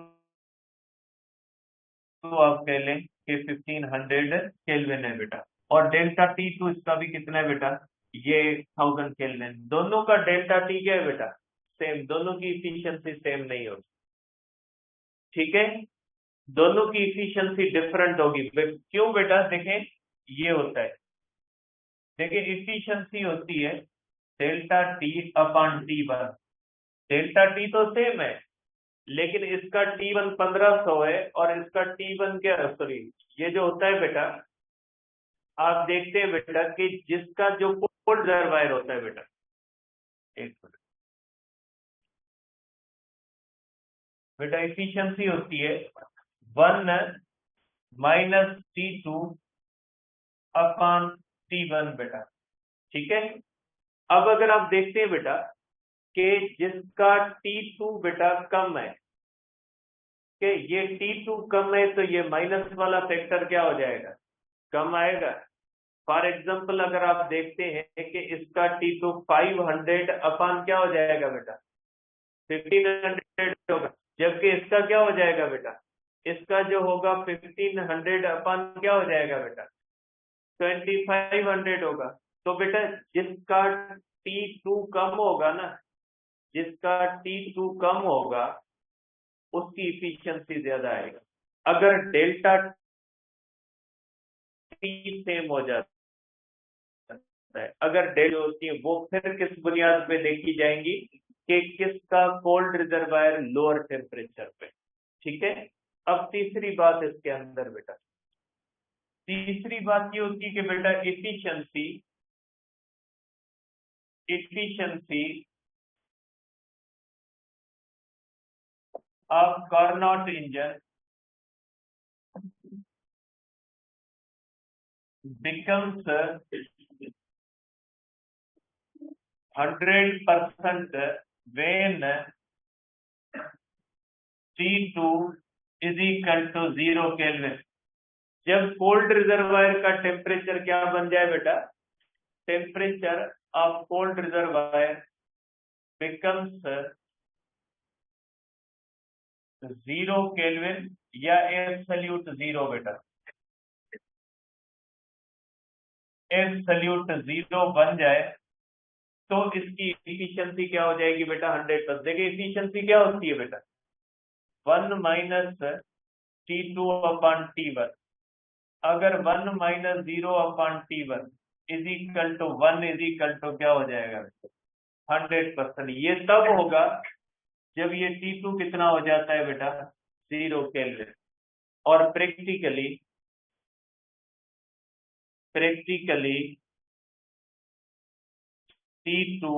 आप कह लें कि 1500 केल्विन है बेटा। और डेल्टा T2 इसका भी कितना है बेटा? ये 1000 केल्विन। दोनों का डेल्टा T क्या है बेटा? सेम। दोनों की इफिशियंसी सेम नहीं होगी, ठीक है। दोनों की इफिशियंसी डिफरेंट होगी। क्यों बेटा? देखें, ये होता है, देखिए इफिशियंसी होती है delta T upon T1। Delta T तो सेम है, लेकिन इसका T1 1500 है और इसका T1 क्या, सॉरी, ये जो होता है बेटा, आप देखते हैं बेटा कि जिसका जो कोल्ड रिजर्वायर होता है बेटा, एक मिनट बेटा, इफिशियंसी होती है 1 माइनस T2 अपॉन T1 बेटा, ठीक है। अब अगर आप देखते हैं बेटा कि जिसका T2 बेटा कम है, कि ये T2 कम है, तो ये माइनस वाला फैक्टर क्या हो जाएगा? कम आएगा। फॉर एग्जाम्पल अगर आप देखते हैं कि इसका T2 500 अपान क्या हो जाएगा बेटा? 1500 होगा, जबकि इसका क्या हो जाएगा बेटा? इसका जो होगा 1500 अपान क्या हो जाएगा बेटा? 2500 होगा। तो बेटा जिसका T2 कम होगा ना, जिसका T2 कम होगा उसकी इफिशियंसी ज्यादा आएगा। अगर डेल्टा T सेम हो जाता है, अगर डेल्टा होती है, वो फिर किस बुनियाद पे देखी जाएंगी कि किसका कोल्ड रिजर्वायर लोअर टेम्परेचर पे, ठीक है। अब तीसरी बात इसके अंदर बेटा, तीसरी बात ये होती है कि बेटा efficiency of Carnot engine becomes 100% when T2 is equal to 0 kelvin. जब कोल्ड रिजर्वायर का टेम्परेचर क्या बन जाए बेटा? Temperature of cold reservoir becomes 0 kelvin या एब्सोल्यूट 0 बेटा, एब्सोल्यूट 0 बन जाए तो इसकी इफिशियंसी क्या हो जाएगी बेटा? 100%। देखिए इफिशियंसी क्या होती है बेटा? 1 माइनस T2 अपॉन T1। अगर 1 minus 0 upon T1 is equal to 1 is equal to क्या हो जाएगा? 100%। ये तब होगा जब ये T2 कितना हो जाता है बेटा? 0 केल्विन। और practically T2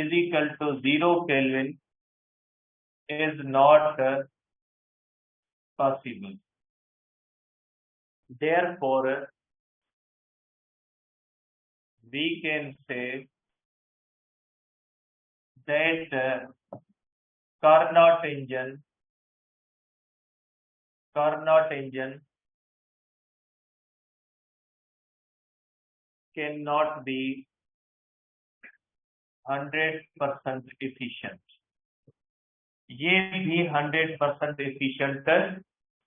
is equal to 0 Kelvin is not possible। Therefore, we can say that Carnot engine cannot be 100% efficient. ये भी 100% efficient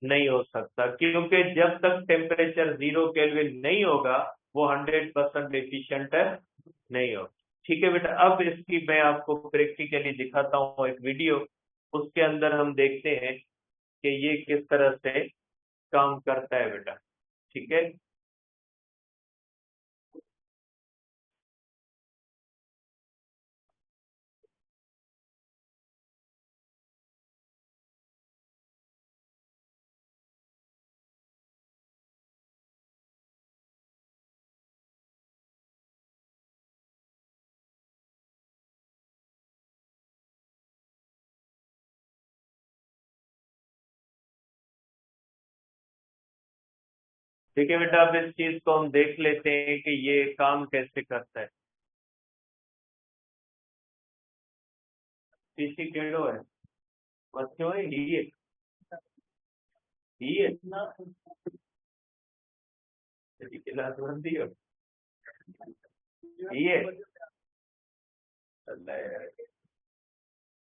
नहीं हो सकता, क्योंकि जब तक टेम्परेचर 0 केल्विन नहीं होगा वो 100% एफिशिएंट नहीं होगा। ठीक है बेटा, अब इसकी मैं आपको प्रैक्टिकली दिखाता हूँ एक वीडियो, उसके अंदर हम देखते हैं कि ये किस तरह से काम करता है बेटा। ठीक है, ठीक है बेटा, अब इस चीज को हम देख लेते हैं कि ये काम कैसे करता है। पीसी केड़ो है, बच्चों है, ये इतना क्लास बनती हो, ये अल्लाह यार।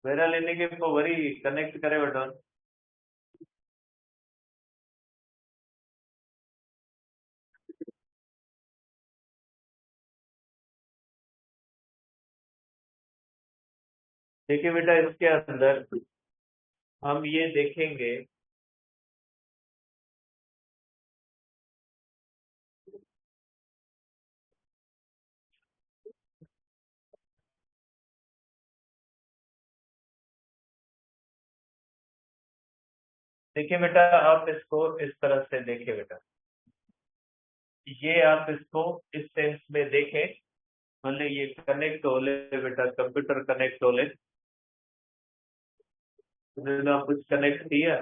मेरा लेने के तो वरी कनेक्ट करे बेटा। देखिए बेटा, इसके अंदर हम ये देखेंगे, देखिए बेटा, आप इसको इस तरह से देखिए बेटा, ये आप इसको इस सेंस में देखें, भले ये कनेक्ट हो ले बेटा, कंप्यूटर कनेक्ट हो ले, तो कुछ कनेक्ट किया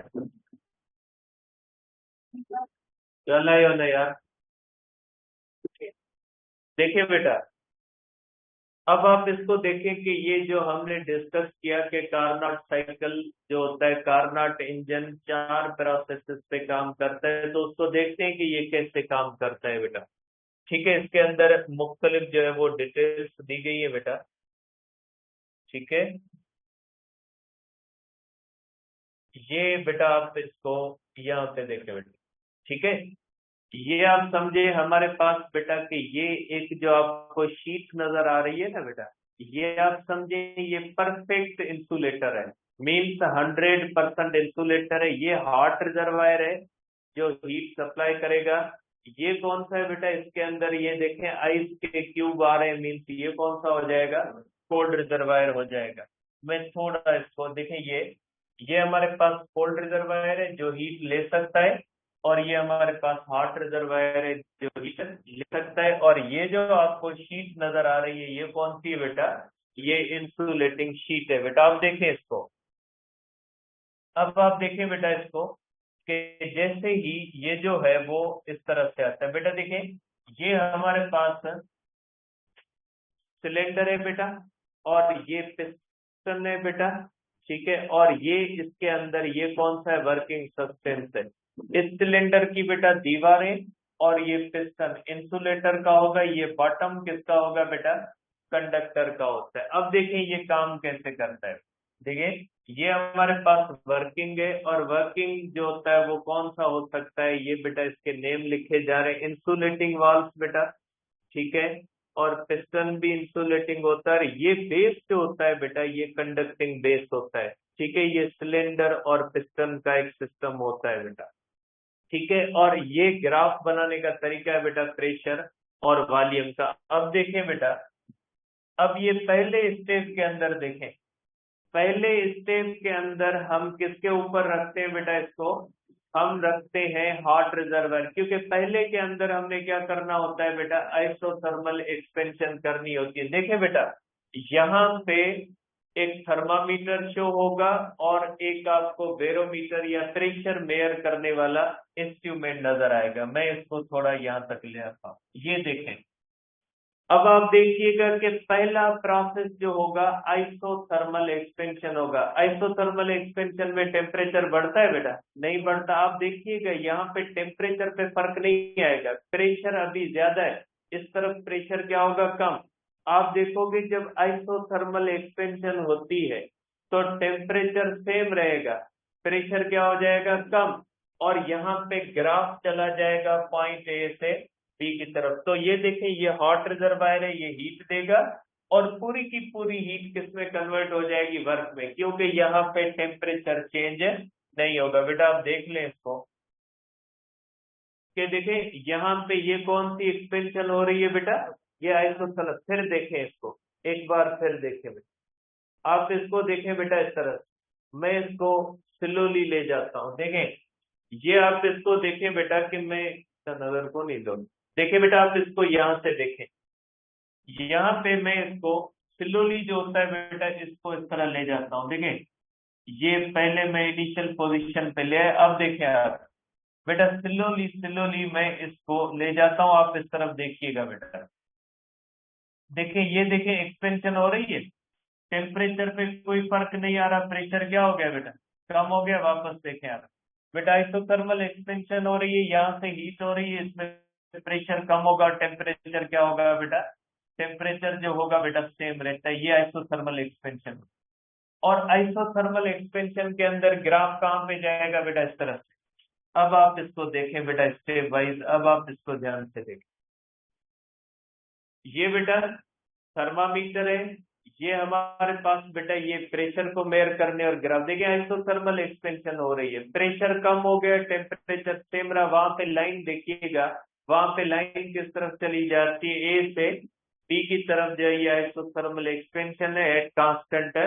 चला ही ना यार। देखिए बेटा, अब आप इसको देखें कि ये जो हमने डिस्कस किया कि कारनाट साइकिल जो होता है, कारनाट इंजन 4 प्रोसेसेस पे काम करता है, तो उसको देखते हैं कि ये कैसे काम करता है बेटा। ठीक है, इसके अंदर मुख्तलिफ जो है वो डिटेल्स दी गई है बेटा। ठीक है, ये बेटा आप इसको यहाँ पे देखें बेटा। ठीक है, ये आप समझे हमारे पास बेटा कि ये एक जो आपको शीट नजर आ रही है ना बेटा, ये आप समझे ये परफेक्ट इंसुलेटर है, मीन्स 100% इंसुलेटर है। ये हॉट रिजर्वायर है जो हीट सप्लाई करेगा। ये कौन सा है बेटा, इसके अंदर ये देखें आइस के क्यूब आ रहे हैं, मीन्स ये कौन सा हो जाएगा, कोल्ड रिजर्वायर हो जाएगा। मैं थोड़ा इसको देखें, ये हमारे पास कोल्ड रिजर्वायर है जो हीट ले सकता है, और ये हमारे पास हॉट रिजर्वायर है जो हीट ले सकता है। और ये जो आपको शीट नजर आ रही है, ये कौन सी है बेटा, ये इंसुलेटिंग शीट है बेटा। आप देखें इसको, अब आप देखें बेटा इसको कि जैसे ही ये जो है वो इस तरह से आता है बेटा, देखें ये हमारे पास सिलेंडर है बेटा, और ये पिस्टन है बेटा। ठीक है, और ये इसके अंदर ये कौन सा है, वर्किंग सब्सटेंस है। इस सिलेंडर की बेटा दीवारें और ये पिस्टन इंसुलेटर का होगा, ये बॉटम किसका होगा बेटा, कंडक्टर का होता है। अब देखें ये काम कैसे करता है। देखिए, ये हमारे पास वर्किंग है, और वर्किंग जो होता है वो कौन सा हो सकता है, ये बेटा इसके नेम लिखे जा रहे हैं, इंसुलेटिंग वाल्व बेटा। ठीक है, और पिस्टन भी इंसुलेटिंग होता है। ये बेस जो होता है बेटा, ये कंडक्टिंग बेस होता है। ठीक है, ये सिलेंडर और पिस्टन का एक सिस्टम होता है बेटा। ठीक है, और ये ग्राफ बनाने का तरीका है बेटा प्रेशर और वॉल्यूम का। अब देखें बेटा, अब ये पहले स्टेप के अंदर देखें, पहले स्टेप के अंदर हम किसके ऊपर रखते हैं बेटा इसको, हम रखते हैं हॉट रिजर्वर, क्योंकि पहले के अंदर हमने क्या करना होता है बेटा, आइसोथर्मल एक्सपेंशन करनी होती है। देखें बेटा, यहाँ पे एक थर्मामीटर शो होगा और एक आपको बैरोमीटर या प्रेशर मेयर करने वाला इंस्ट्रूमेंट नजर आएगा। मैं इसको थोड़ा यहाँ तक ले आता हूँ। ये देखें, अब आप देखिएगा कि पहला प्रोसेस जो होगा आइसोथर्मल एक्सपेंशन होगा। आइसोथर्मल एक्सपेंशन में टेम्परेचर बढ़ता है बेटा? नहीं बढ़ता। आप देखिएगा यहाँ पे टेम्परेचर पे फर्क नहीं आएगा, प्रेशर अभी ज्यादा है, इस तरफ प्रेशर क्या होगा? कम। आप देखोगे जब आइसोथर्मल एक्सपेंशन होती है तो टेम्परेचर सेम रहेगा, प्रेशर क्या हो जाएगा? कम। और यहाँ पे ग्राफ चला जाएगा पॉइंट ए से बी की तरफ। तो ये देखें, ये हॉट रिजर्वायर है, ये हीट देगा और पूरी की पूरी हीट किस में कन्वर्ट हो जाएगी? वर्क में, क्योंकि यहाँ पे टेम्परेचर चेंज नहीं होगा। बेटा आप देख लें इसको कि देखें यहाँ पे ये कौन सी एक्सपेंशन हो रही है बेटा? ये आइसोथर्मल। फिर देखें इसको, एक बार फिर देखें बेटा, आप इसको देखें बेटा इस तरह। मैं इसको स्लोली ले जाता हूँ। देखें, ये आप इसको देखें बेटा कि मैं नजर को नहीं दूँ। देखिए बेटा, आप इसको यहाँ से देखें, यहाँ पे मैं इसको स्लोली जो होता है बेटा, इसको इस तरह ले जाता हूँ। देखें, ये पहले मैं इनिशियल पोजीशन पे ले आया, अब देखें आप बेटा, स्लोली स्लोली मैं इसको ले जाता हूँ। आप इस तरफ देखिएगा बेटा, देखें, ये देखें एक्सपेंशन हो रही है, टेम्परेचर पे कोई फर्क नहीं आ रहा, प्रेशर क्या हो गया बेटा? कम हो गया। वापस देखें आप बेटा, आइसोथर्मल एक्सपेंशन हो रही है, यहाँ से हीट हो रही है, इसमें प्रेशर कम होगा, टेम्परेचर क्या होगा बेटा? टेम्परेचर जो होगा बेटा सेम रहता है। ये आइसोथर्मल एक्सपेंशन। और आइसोथर्मल एक्सपेंशन के अंदर ग्राफ कहाँ पे जाएगा बेटा? इस तरह से। अब आप इसको देखें बेटा स्टेप वाइज, अब आप इसको ध्यान से देखें। ये बेटा थर्मामीटर है, ये हमारे पास बेटा ये प्रेशर को मेयर करने और ग्राफ। देखिए आइसोथर्मल एक्सपेंशन हो रही है, प्रेशर कम हो गया, टेम्परेचर सेम रहा। वहां पे लाइन देखिएगा, वहां पे लाइन किस तरफ चली जाती है? ए से बी की तरफ जो ये आइसोथर्मल एक्सपेंशन है एट कांस्टेंट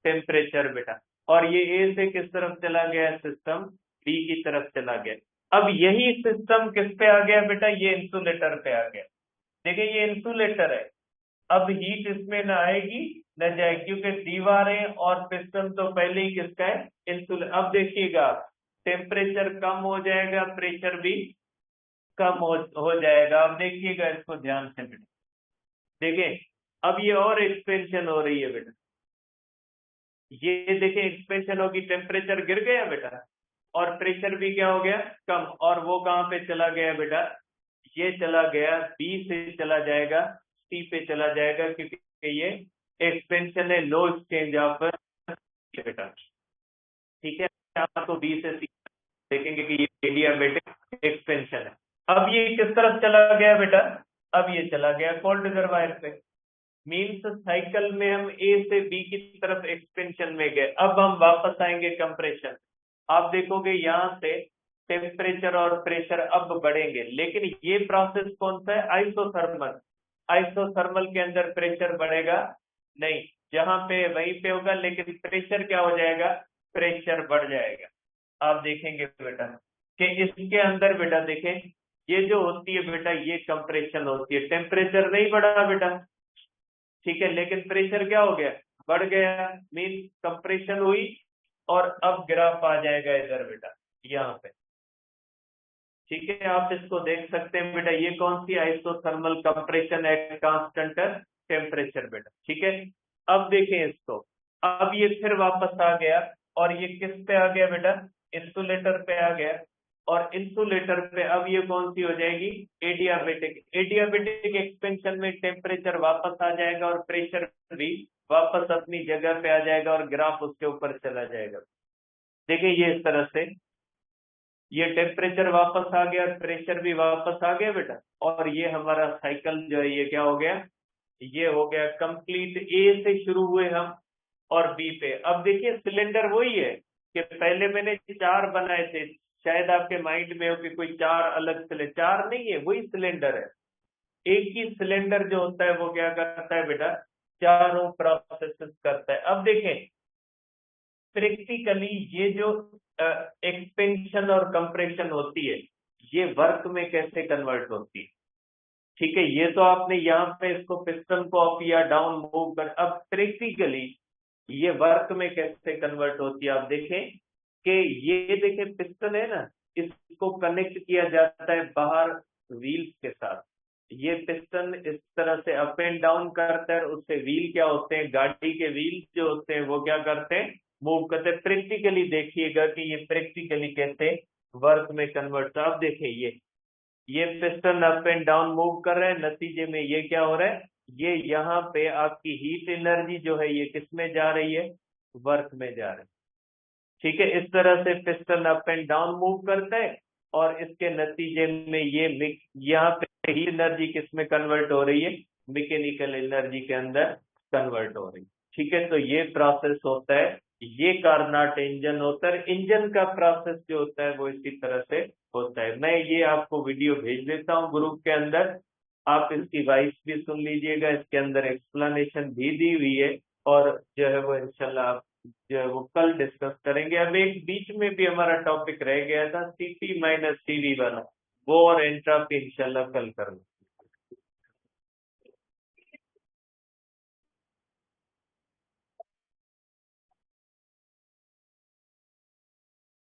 टेम्परेचर बेटा। और ये ए से किस तरफ चला गया? सिस्टम बी की तरफ चला गया। अब यही सिस्टम किस पे आ गया बेटा? ये इंसुलेटर पे आ गया। देखिए ये इंसुलेटर है, अब हीट इसमें न आएगी न जाएगी, क्योंकि दीवारें और पिस्टन तो पहले ही किसका है? इंसुलेटर। अब देखिएगा, टेम्परेचर कम हो जाएगा, प्रेशर भी कम हो जाएगा। अब देखिएगा इसको ध्यान से बेटा, देखिए अब ये और एक्सपेंशन हो रही है बेटा। ये देखिए एक्सपेंशन होगी, टेम्परेचर गिर गया बेटा और प्रेशर भी क्या हो गया? कम। और वो कहाँ पे चला गया बेटा? ये चला गया बी से चला जाएगा सी पे चला जाएगा, क्योंकि ये एक्सपेंशन है, लो एक्सचेंज ऑफ बेटा। ठीक है, आपको बी से सी देखेंगे कि ये एडियाबेटिक एक्सपेंशन है। अब ये किस तरफ चला गया बेटा? अब ये चला गया कोल्ड रिजर्वायर पे। मीन्स साइकिल में हम ए से बी की तरफ एक्सपेंशन में गए। अब हम वापस आएंगे कंप्रेशन। आप देखोगे यहाँ से टेम्परेचर और प्रेशर अब बढ़ेंगे, लेकिन ये प्रोसेस कौन सा है? आइसोथर्मल। आइसोथर्मल के अंदर प्रेशर बढ़ेगा नहीं, जहां पे वहीं पे होगा, लेकिन प्रेशर क्या हो जाएगा? प्रेशर बढ़ जाएगा। आप देखेंगे बेटा कि इसके अंदर बेटा देखें, ये जो होती है बेटा ये कंप्रेशन होती है, टेम्परेचर नहीं बढ़ा बेटा, ठीक है, लेकिन प्रेशर क्या हो गया? बढ़ गया। मीन कंप्रेशन हुई और अब ग्राफ आ जाएगा इधर बेटा यहाँ पे। ठीक है, आप इसको देख सकते हैं बेटा, ये कौन सी? Isothermal compression at constant temperature बेटा। ठीक है, अब देखें इसको, अब ये फिर वापस आ गया और ये किस पे आ गया बेटा? इंसुलेटर पे आ गया। और इंसुलेटर पे अब ये कौन सी हो जाएगी? एडियाबेटिक। एडियाबेटिक एक्सपेंशन में टेम्परेचर वापस आ जाएगा और प्रेशर भी वापस अपनी जगह पे आ जाएगा और ग्राफ उसके ऊपर चला जाएगा। देखिए ये इस तरह से ये टेम्परेचर वापस आ गया, प्रेशर भी वापस आ गया बेटा, और ये हमारा साइकिल जो है ये क्या हो गया? ये हो गया कंप्लीट। ए से शुरू हुए हम और बी पे। अब देखिए सिलेंडर वही है कि पहले मैंने 4 बनाए थे, शायद आपके माइंड में हो कि कोई 4 अलग सिलेंडर। 4 नहीं है, वही सिलेंडर है। एक ही सिलेंडर जो होता है वो क्या करता है बेटा? चारों प्रोसेसेस करता है। अब देखें प्रैक्टिकली ये जो एक्सपेंशन और कंप्रेशन होती है ये वर्क में कैसे कन्वर्ट होती है? ठीक है, ये तो आपने यहाँ पे इसको पिस्टन को अप या डाउन मूव कर। अब प्रैक्टिकली ये वर्क में कैसे कन्वर्ट होती है आप देखें कि ये देखें पिस्टन है ना, इसको कनेक्ट किया जाता है बाहर व्हील्स के साथ। ये पिस्टन इस तरह से अप एंड डाउन करता है, उससे व्हील क्या होते हैं, गाड़ी के व्हील जो होते हैं वो क्या करते हैं, मूव करते हैं। प्रैक्टिकली देखिएगा कि ये प्रैक्टिकली कैसे वर्क में कन्वर्ट। आप देखें ये piston up and down move कर रहे हैं, नतीजे में ये क्या हो रहा है, ये यहाँ पे आपकी हीट एनर्जी जो है ये किस में जा रही है, वर्क में जा रही है। ठीक है, इस तरह से piston up and down move करता है और इसके नतीजे में ये यहाँ पे हीट एनर्जी किस में कन्वर्ट हो रही है, मैकेनिकल एनर्जी के अंदर कन्वर्ट हो रही है। ठीक है, तो ये प्रोसेस होता है, ये कार्नाट इंजन होता है। इंजन का प्रोसेस जो होता है वो इसी तरह से होता है। मैं ये आपको वीडियो भेज देता हूँ ग्रुप के अंदर, आप इसकी वॉइस भी सुन लीजिएगा, इसके अंदर एक्सप्लेनेशन भी दी हुई है और जो है वो इंशाल्लाह आप जो है वो कल डिस्कस करेंगे। अब एक बीच में भी हमारा टॉपिक रह गया था CP - CV वाला, वो और एंट्रोपी इंशाल्लाह कल करेंगे।